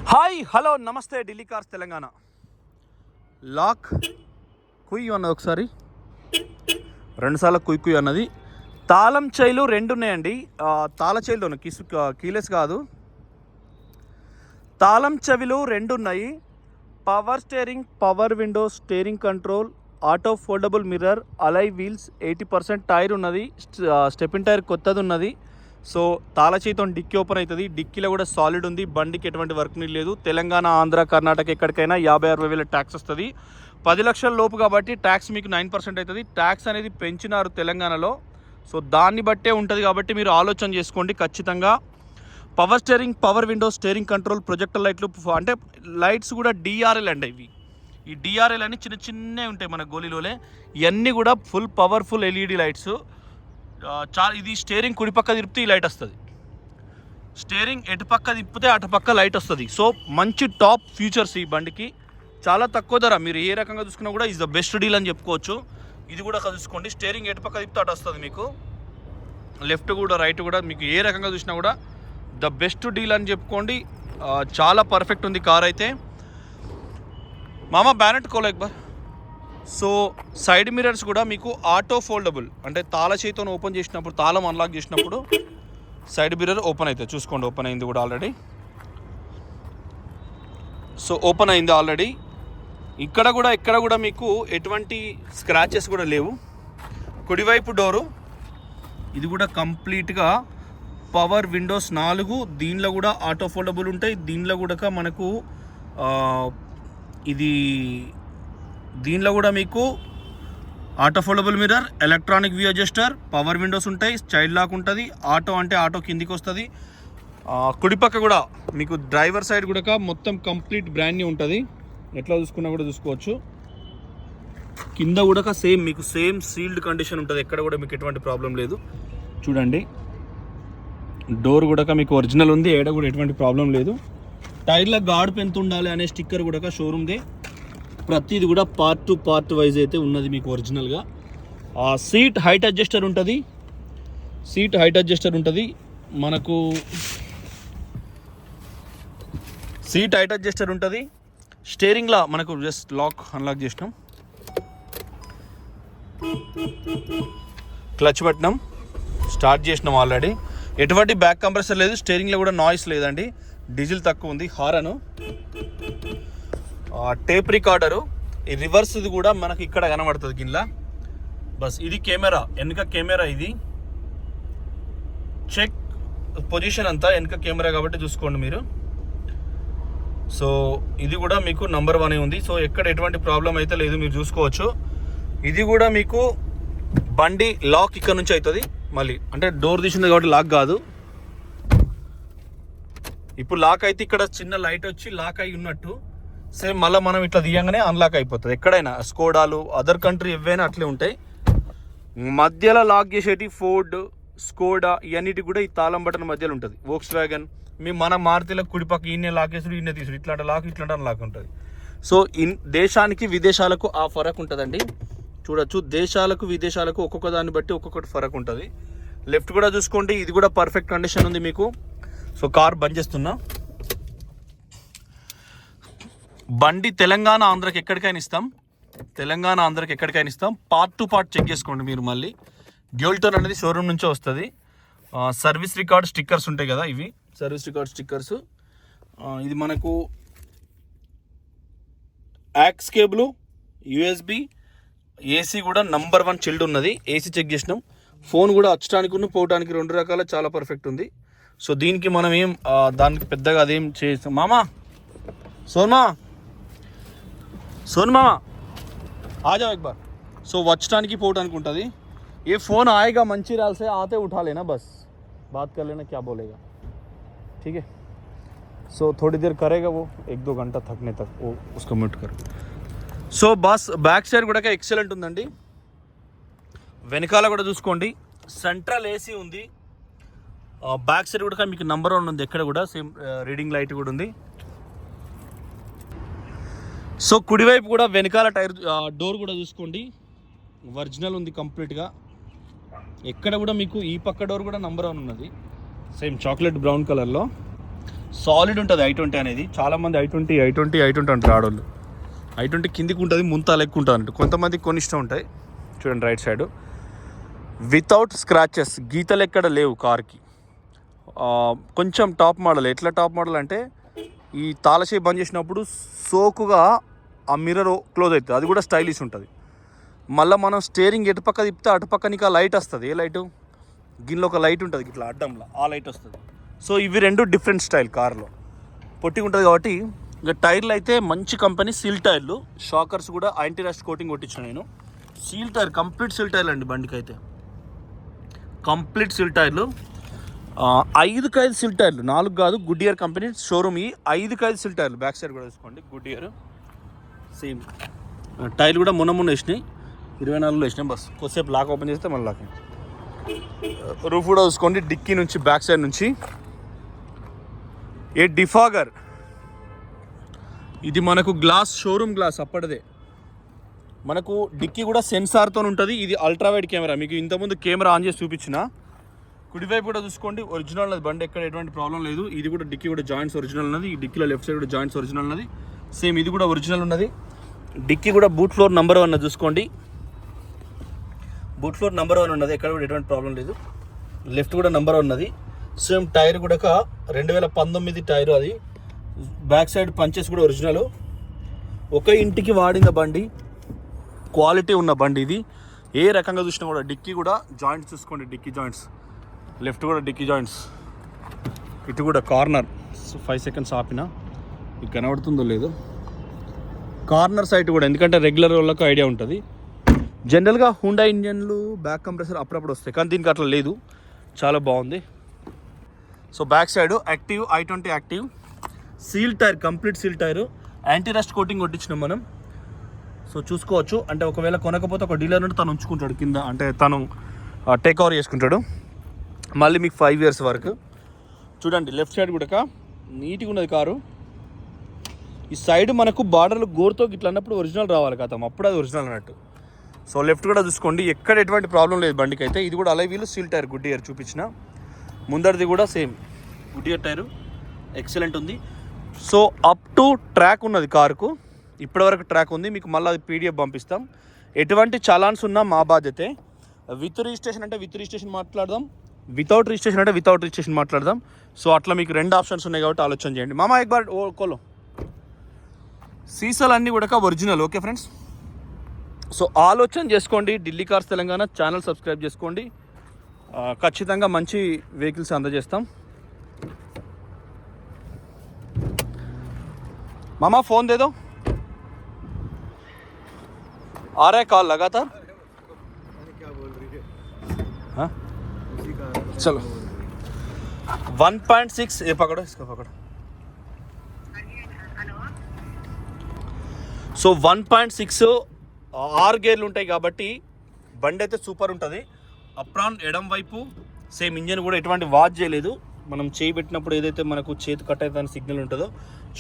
Hi hello నమస్తే Delhi cars Telangana. Lock కుయ్ అన్నది ఒకసారి, రెండుసార్లు కుయ్ అన్నది. తాళం చైలు రెండు ఉన్నాయండి. తాళ చైలును కీలెస్ కాదు, తాళం చెవిలు రెండు ఉన్నాయి. Power steering, power window, steering control, auto foldable mirror, alloy wheels, 80% tyre ఉన్నది. స్టెపిన్ టైర్ కొత్తది ఉన్నది. సో తాళ చేతితో డిక్కీ ఓపెన్ అవుతుంది. డిక్కీలో కూడా సాలిడ్ ఉంది. బండికి ఎటువంటి వర్క్ లేదు. తెలంగాణ, ఆంధ్ర, కర్ణాటక ఎక్కడికైనా 50-60 వేల ట్యాక్స్ వస్తుంది. 10 లక్షల లోపు కాబట్టి ట్యాక్స్ మీకు 9% అవుతుంది. ట్యాక్స్ అనేది పెంచినారు తెలంగాణలో. సో దాన్ని బట్టే ఉంటుంది కాబట్టి మీరు ఆలోచన చేసుకోండి ఖచ్చితంగా. Power steering, power window, steering control, projector లైట్లు, అంటే లైట్స్ కూడా డిఆర్ఎల్ అండి. ఇవి ఈ డిఆర్ఎల్ అని చిన్న చిన్నవి ఉంటాయి మన గోలీలోనే. ఇవన్నీ కూడా ఫుల్ పవర్ఫుల్ ఎల్ఈడి లైట్స్. ఇది స్టీరింగ్ కుడిపక్క తిప్పితే ఈ లైట్ వస్తుంది, స్టీరింగ్ ఎటుపక్క తిప్పితే అటుపక్క లైట్ వస్తుంది. సో మంచి టాప్ ఫీచర్స్ ఈ బండికి. చాలా తక్కువ ధర. మీరు ఏ రకంగా చూసుకున్నా కూడా ఈజ్ ద బెస్ట్ డీల్ అని చెప్పుకోవచ్చు. ఇది కూడా చూసుకోండి, స్టీరింగ్ ఎటుపక్క తిప్పితే అటు వస్తుంది మీకు. లెఫ్ట్ కూడా రైట్ కూడా మీకు ఏ రకంగా చూసినా కూడా ద బెస్ట్ డీల్ అని చెప్పుకోండి. చాలా పర్ఫెక్ట్ ఉంది కార్ అయితే. మామ బ్యానెట్ కోలో ఎక్బార్. సో సైడ్ మిరర్స్ కూడా మీకు ఆటో ఫోల్డబుల్, అంటే తాళ చేతితో ఓపెన్ చేసినప్పుడు, తాళం అన్లాక్ చేసినప్పుడు సైడ్ మిర్రర్ ఓపెన్ అవుతుంది. చూసుకోండి, ఓపెన్ అయింది కూడా ఆల్రెడీ. సో ఓపెన్ అయింది ఆల్రెడీ. ఇక్కడ కూడా మీకు ఎటువంటి స్క్రాచెస్ కూడా లేవు. కుడివైపు డోరు ఇది కూడా కంప్లీట్గా పవర్ విండోస్ 4. దీనిలో కూడా ఆటో ఫోల్డబుల్ ఉంటాయి. దీనిలో కూడా మనకు దీనిలో కూడా మీకు auto foldable mirror, electronic view adjuster, power Windows ఉంటాయి, చైల్డ్ లాక్ ఉంటుంది. ఆటో అంటే ఆటో కిందికి వస్తుంది. కుడిపక్క కూడా మీకు డ్రైవర్ సైడ్ కూడా మొత్తం కంప్లీట్ బ్రాండ్ న్యూ ఉంటుంది. ఎట్లా చూసుకున్నా కూడా చూసుకోవచ్చు. కింద కూడా సేమ్ మీకు సీల్డ్ కండిషన్ ఉంటుంది. ఎక్కడ కూడా మీకు ఎటువంటి ప్రాబ్లం లేదు. చూడండి, డోర్ కూడా మీకు ఒరిజినల్ ఉంది. ఏడ కూడా ఎటువంటి ప్రాబ్లం లేదు. టైర్ల గాడుపు ఎంత ఉండాలి అనే స్టిక్కర్ కూడా షోరూమ్దే. ప్రతిది కూడా పార్ట్ టు పార్ట్ వైజ్ అయితే ఉన్నది మీకు ఒరిజినల్గా. సీట్ హైట్ అడ్జస్టర్ ఉంటుంది. మనకు సీట్ హైట్ అడ్జస్టర్ ఉంటుంది. స్టీరింగ్లా మనకు జస్ట్ లాక్ అన్లాక్ చేసినాం. క్లచ్ పెట్టినాం, స్టార్ట్ చేసినాం ఆల్రెడీ. ఎటువంటి బ్యాక్ కంప్రెసర్ లేదు. స్టీరింగ్లో కూడా నాయిస్ లేదండి. డీజిల్ తక్కువ ఉంది. హారను, టేప్ రికార్డరు, ఈ రివర్స్ది కూడా మనకి ఇక్కడ కనబడుతుంది కింద. బస్ ఇది కెమెరా, వెనుక కెమెరా. ఇది చెక్ పొజిషన్ అంతా వెనుక కెమెరా కాబట్టి చూసుకోండి మీరు. సో ఇది కూడా మీకు నంబర్ 1 ఉంది. సో ఎక్కడ ఎటువంటి ప్రాబ్లం అయితే లేదు, మీరు చూసుకోవచ్చు. ఇది కూడా మీకు బండి లాక్ ఇక్కడ నుంచి అవుతుంది. మళ్ళీ అంటే డోర్ తీసింది కాబట్టి లాక్ కాదు. ఇప్పుడు లాక్ అయితే ఇక్కడ చిన్న లైట్ వచ్చి లాక్ అయి ఉన్నట్టు. సేమ్ మళ్ళీ మనం ఇట్లా తీయంగానే అన్లాక్ అయిపోతుంది. ఎక్కడైనా స్కోడాలు, అదర్ కంట్రీ ఏవైనా అట్లే ఉంటాయి. మధ్యలో లాక్ చేసేటి ఫోర్డ్, స్కోడా ఇవన్నిటి కూడా ఈ తాళం బటన్ మధ్యలో ఉంటుంది. వోక్స్ వ్యాగన్ మన మారుతిలో కుడిపక్క ఈయన లాక్ వేసుడు, ఈయన తీసుడు, ఇట్లాంటి లాక్ ఇట్లాంటి అన్లాక్ ఉంటుంది. సో దేశానికి విదేశాలకు ఆ ఫరక్ ఉంటుందండి. చూడొచ్చు, దేశాలకు విదేశాలకు ఒక్కొక్క దాన్ని బట్టి ఒక్కొక్కటి ఫరక్ ఉంటుంది. లెఫ్ట్ కూడా చూసుకోండి, ఇది కూడా పర్ఫెక్ట్ కండిషన్ ఉంది మీకు. సో కార్ బంద్ చేస్తున్నా. బండి తెలంగాణ, ఆంధ్రకి ఎక్కడికైనా ఇస్తాం. పార్ట్ టు పార్ట్ చెక్ చేసుకోండి మీరు. మళ్ళీ డ్యూయల్ టోన్ అనేది షోరూమ్ నుంచే వస్తుంది. సర్వీస్ రికార్డ్ స్టిక్కర్స్ ఉంటాయి కదా, ఇవి సర్వీస్ రికార్డ్ స్టిక్కర్స్. ఇది మనకు యాక్స్ కేబుల్, యూఎస్బి, ఏసీ కూడా నంబర్ 1 చిల్డ్ ఉన్నది. ఏసీ చెక్ చేసినాం. ఫోన్ కూడా వచ్చడానికి పోవడానికి 2 రకాల చాలా పర్ఫెక్ట్ ఉంది. సో దీనికి మనం దానికి పెద్దగా అదేం చేస్తాం. सोन मामा आ जाओ एक बार. सो వచ్చడానికి పోవడానికి ఉంటుంది. ये फ़ोन आएगा मंचिराल से, आते उठा लेना, बस बात कर लेना क्या बोलेगा, ठीक है. सो थोड़ी देर करेगा वो, 1-2 घंटा थकने तक वो उसको म्यूट कर. సో బస్ బ్యాక్ సైడ్ కూడా ఎక్సలెంట్ ఉందండి. వెనకాల కూడా చూసుకోండి, సెంట్రల్ ఏసీ ఉంది. బ్యాక్ సైడ్ కూడా మీకు నంబర్ 1 ఉంది. ఎక్కడ కూడా సేమ్ రీడింగ్ లైట్ కూడా ఉంది. సో కుడివైపు కూడా వెనకాల టైర్ డోర్ కూడా చూసుకోండి, ఒరిజినల్ ఉంది కంప్లీట్గా. ఎక్కడ కూడా మీకు ఈ పక్క డోర్ కూడా నంబర్ 1 ఉన్నది. సేమ్ చాక్లెట్ బ్రౌన్ కలర్లో. సాలిడ్ ఉంటుంది I20 అనేది. చాలామంది I20 అంటారు ఆడోళ్ళు. I20 కిందికి ఉంటుంది, ముంతా లెక్క ఉంటుంది అంటే కొంతమంది కొన్ని ఇష్టం ఉంటాయి. చూడండి రైట్ సైడ్ వితౌట్ స్క్రాచెస్, గీతలు ఎక్కడ లేవు కార్కి. కొంచెం టాప్ మోడల్. ఎట్లా టాప్ మోడల్ అంటే ఈ తాళచేయి బంద్ చేసినప్పుడు సోకుగా ఆ మిర్రర్ క్లోజ్ అవుతుంది, అది కూడా స్టైలిష్ ఉంటుంది. మళ్ళీ మనం స్టీరింగ్ ఎటుపక్క తిప్పితే అటుపక్క నీకు ఆ లైట్ వస్తుంది. ఏ లైటు? గిన్నెలో ఒక లైట్ ఉంటుంది ఇట్లా అడ్డంలో, ఆ లైట్ వస్తుంది. సో ఇవి రెండు డిఫరెంట్ స్టైల్ కార్లో. పొట్టిగా ఉంటుంది కాబట్టి. ఇంకా టైర్లు అయితే మంచి కంపెనీ సీల్ టైర్లు. షాకర్స్ కూడా యాంటీ రస్ట్ కోటింగ్ కొట్టించాను నేను. సీల్ టైర్, కంప్లీట్ సీల్ టైర్లు అండి బండికి అయితే. కంప్లీట్ సీల్ టైర్లు. 5 సీల్ టైర్లు, 4 కాదు. Good year company showroom. ఈ 5 సీల్ టైర్లు. బ్యాక్ సైడ్ కూడా చూసుకోండి, గుడ్ ఇయర్ సేమ్. టైర్లు కూడా మొన్న వేసినాయి, 24లో వేసినాం. బస్ కొద్దిసేపు లాక్ ఓపెన్ చేస్తే మళ్ళీ లాక్. రూఫ్ కూడా చూసుకోండి, డిక్కీ నుంచి బ్యాక్ సైడ్ నుంచి ఏ డిఫాగర్. ఇది మనకు గ్లాస్, షోరూమ్ గ్లాస్ అప్పటిదే. మనకు డిక్కీ కూడా సెన్సార్తో ఉంటుంది. ఇది అల్ట్రావైడ్ కెమెరా. మీకు ఇంతకుముందు కెమెరా ఆన్ చేసి చూపించిన. కుడివైపు కూడా చూసుకోండి, ఒరిజినల్ ఉన్నది బండి, ఎక్కడ ఎటువంటి ప్రాబ్లం లేదు. ఇది కూడా డిక్కీ కూడా జాయింట్స్ ఒరిజినల్ ఉన్నది. ఈ డిక్కీలో లెఫ్ట్ సైడ్ కూడా జాయింట్స్ ఒరిజినల్ ఉన్నది. సేమ్ ఇది కూడా ఒరిజినల్ ఉన్నది. డిక్కీ కూడా బూట్ ఫ్లోర్ నెంబర్ 1 చూసుకోండి. బూట్ ఫ్లోర్ నెంబర్ 1 ఉన్నది, ఎక్కడ కూడా ఎటువంటి ప్రాబ్లం లేదు. లెఫ్ట్ కూడా నెంబర్ 1 ఉన్నది. సేమ్ టైర్ కూడా 2019 టైరు అది. బ్యాక్ సైడ్ పంచెస్ కూడా ఒరిజినల్. ఒక ఇంటికి వాడిన బండి, క్వాలిటీ ఉన్న బండి ఇది. ఏ రకంగా చూసినా కూడా. డిక్కీ కూడా జాయింట్స్ చూసుకోండి, డిక్కీ జాయింట్స్. లెఫ్ట్ కూడా డిక్కీ జాయింట్స్. ఇటు కూడా కార్నర్. 5 సెకండ్స్ ఆపిన, మీకు కనబడుతుందో లేదో. కార్నర్ సైడ్ కూడా, ఎందుకంటే రెగ్యులర్ వాళ్ళకు ఐడియా ఉంటుంది. జనరల్గా హుండా ఇంజన్లు బ్యాక్ కంప్రెసర్ అప్పుడప్పుడు వస్తాయి, కానీ దీనికి అట్లా లేదు. చాలా బాగుంది. So back side active, I20 active. Seal tyre, complete seal tyre. Anti rust coating కొట్టించినాం మనం. సో చూసుకోవచ్చు. అంటే ఒకవేళ కొనకపోతే ఒక డీలర్ నుండి తను ఉంచుకుంటాడు కింద, అంటే తను టేక్ ఓవర్ చేసుకుంటాడు మళ్ళీ మీకు 5 years వరకు. చూడండి లెఫ్ట్ సైడ్ కూడా నీట్గా ఉన్నది కారు. ఈ సైడ్ మనకు బార్డర్లు గోరుతో ఇట్లా అన్నప్పుడు ఒరిజినల్ రావాలి కదా, అప్పుడు అది ఒరిజినల్ అన్నట్టు. సో లెఫ్ట్ కూడా చూసుకోండి, ఎక్కడ ఎటువంటి ప్రాబ్లం లేదు బండికి అయితే. ఇది కూడా అలై వీలు, సీల్ టైర్, గుడ్ ఇయర్ చూపించిన. ముందరిది కూడా same good year tyre, excellent ఉంది. సో అప్ టు ట్రాక్ ఉన్నది కారుకు, ఇప్పటివరకు ట్రాక్ ఉంది. మీకు మళ్ళీ అది PDF పంపిస్తాం. ఎటువంటి చలాన్స్ ఉన్నా మా బాధ్యతే. విత్ రిజిస్ట్రేషన్ అంటే విత్ రిజిస్ట్రేషన్ మాట్లాడదాం, వితౌట్ రిజిస్ట్రేషన్ అంటే వితౌట్ రిజిస్ట్రేషన్ మాట్లాడదాం. సో అట్లా మీకు 2 ఆప్షన్స్ ఉన్నాయి కాబట్టి ఆలోచన చేయండి. మామా ఎక్ బార్ కోలో. సీసాలు అన్నీ కూడా ఒరిజినల్. ఓకే ఫ్రెండ్స్, సో ఆలోచన చేసుకోండి. Delhi cars Telangana channel subscribe చేసుకోండి. ఖచ్చితంగా మంచి వెహికల్స్ అందజేస్తాం. मामा फोन दे दो, आ रहा है कॉल लगातार। क्या बोल रही है? हाँ चलो 1.6 ये पकड़ो, इसको पकड़ो। సో 1.6 6 గేర్లు ఉంటాయి కాబట్టి బండి అయితే సూపర్ ఉంటుంది. అప్రాన్ ఎడం వైపు సేమ్ ఇంజన్ కూడా ఎటువంటి వాచ్ చేయలేదు. మనం చేయి పెట్టినప్పుడు ఏదైతే మనకు చేతి కట్ అవుతుందని సిగ్నల్ ఉంటుందో,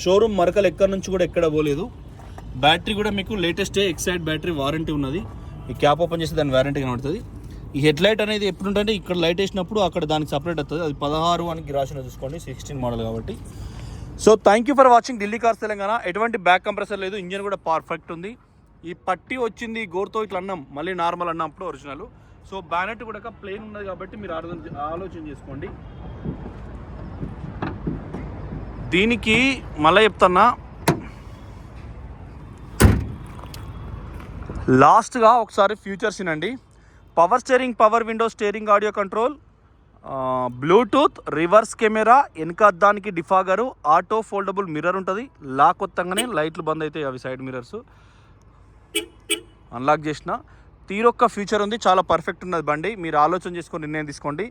షోరూమ్ మరకలు ఎక్కడి నుంచి కూడా ఎక్కడ పోలేదు. బ్యాటరీ కూడా మీకు లేటెస్ట్ ఎక్సైడ్ బ్యాటరీ వారంటీ ఉన్నది. ఈ క్యాప్ ఓపెన్ చేస్తే దాని వారంటీ కనబడుతుంది. ఈ హెడ్ లైట్ అనేది ఎప్పుడు ఉంటుందంటే ఇక్కడ లైట్ వేసినప్పుడు అక్కడ దానికి సపరేట్ అవుతుంది. అది 16 అని రాసిన చూసుకోండి, 16 మోడల్ కాబట్టి. So thank you for watching Delhi cars Telangana. ఎటువంటి బ్యాక్ కంప్రెసర్ లేదు, ఇంజన్ కూడా పర్ఫెక్ట్ ఉంది. ఈ పట్టి వచ్చింది గోరుతో ఇట్లా అన్నాం, మళ్ళీ నార్మల్ అన్నప్పుడు ఒరిజినల్. సో బ్యానెట్ కూడా ప్లేన్ ఉన్నది కాబట్టి మీరు ఆలోచన చేసుకోండి. దీనికి మళ్ళీ చెప్తున్నా, లాస్ట్గా ఒకసారి ఫ్యూచర్స్ వినండి. Power steering, power window, steering audio control, Bluetooth, reverse camera, వెనక అద్దానికి డిఫాగరు, ఆటో ఫోల్డబుల్ మిర్రర్ ఉంటుంది. లాక్ కొత్తగానే లైట్లు బంద్ అవుతాయి, అవి సైడ్ మిర్రర్స్. అన్లాక్ చేసిన తీరొక్క ఫ్యూచర్ ఉంది, చాలా పర్ఫెక్ట్ ఉన్నది బండి. మీరు ఆలోచన చేసుకొని నిర్ణయం తీసుకోండి.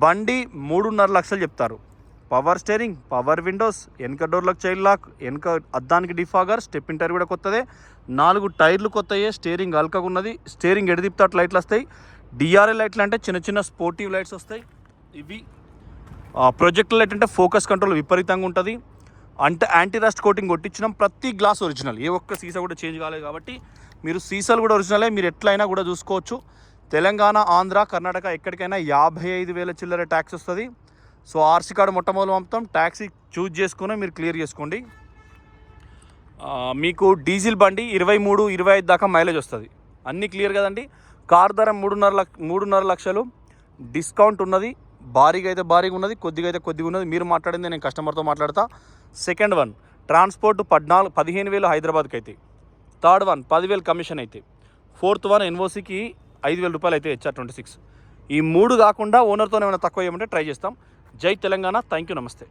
బండి 3.5 లక్షలు చెప్తారు. పవర్ స్టీరింగ్, పవర్ విండోస్, వెనక డోర్లకు చైల్డ్ లాక్, వెనక అద్దానికి డిఫాగర్, స్టెప్ ఇన్ టైర్ కూడా కొత్తదే, 4 టైర్లు కొత్తయే, స్టీరింగ్ అల్కగా ఉన్నది. స్టీరింగ్ ఎడదిప్తే అట్లా లైట్లు వస్తాయి. డిఆర్ఎల్ లైట్లు అంటే చిన్న చిన్న స్పోర్టివ్ లైట్స్ వస్తాయి. ఇవి ప్రొజెక్టర్ లైట్ అంటే ఫోకస్ కంట్రోల్ విపరీతంగా ఉంటుంది. అంటే యాంటీ రస్ట్ కోటింగ్ కొట్టించినాం. ప్రతి గ్లాస్ ఒరిజినల్, ఏ ఒక్క సీసా కూడా చేంజ్ కాలేదు కాబట్టి మీరు సీసాలు కూడా ఒరిజినలే. మీరు ఎట్లయినా కూడా చూసుకోవచ్చు. తెలంగాణ, ఆంధ్ర, కర్ణాటక ఎక్కడికైనా 55,000 చిల్లర ట్యాక్స్ వస్తుంది. సో ఆర్సీ కార్డు మొట్టమొదటి పంపుతాం. ట్యాక్సీ చూజ్ చేసుకుని మీరు క్లియర్ చేసుకోండి. మీకు డీజిల్ బండి 23-25 దాకా మైలేజ్ వస్తుంది. అన్నీ క్లియర్ కదండి. కార్ ధర 3.5 లక్షలు. డిస్కౌంట్ ఉన్నది. భారీగా అయితే భారీగా ఉన్నది, కొద్దిగా అయితే కొద్దిగా ఉన్నది. మీరు మాట్లాడింది నేను కస్టమర్తో మాట్లాడతా. సెకండ్ వన్ ట్రాన్స్పోర్ట్ 15,000 హైదరాబాద్కి అయితే. థర్డ్ వన్ 10,000 కమిషన్ అయితే. ఫోర్త్ వన్ ఎన్ఓసికి 5,000 రూపాయలు అయితే HR26. ఈ 3 కాకుండా ఓనర్తో ఏమైనా తక్కువ చేయమంటే ట్రై చేస్తాం. జై తెలంగాణ. Thank you. నమస్తే.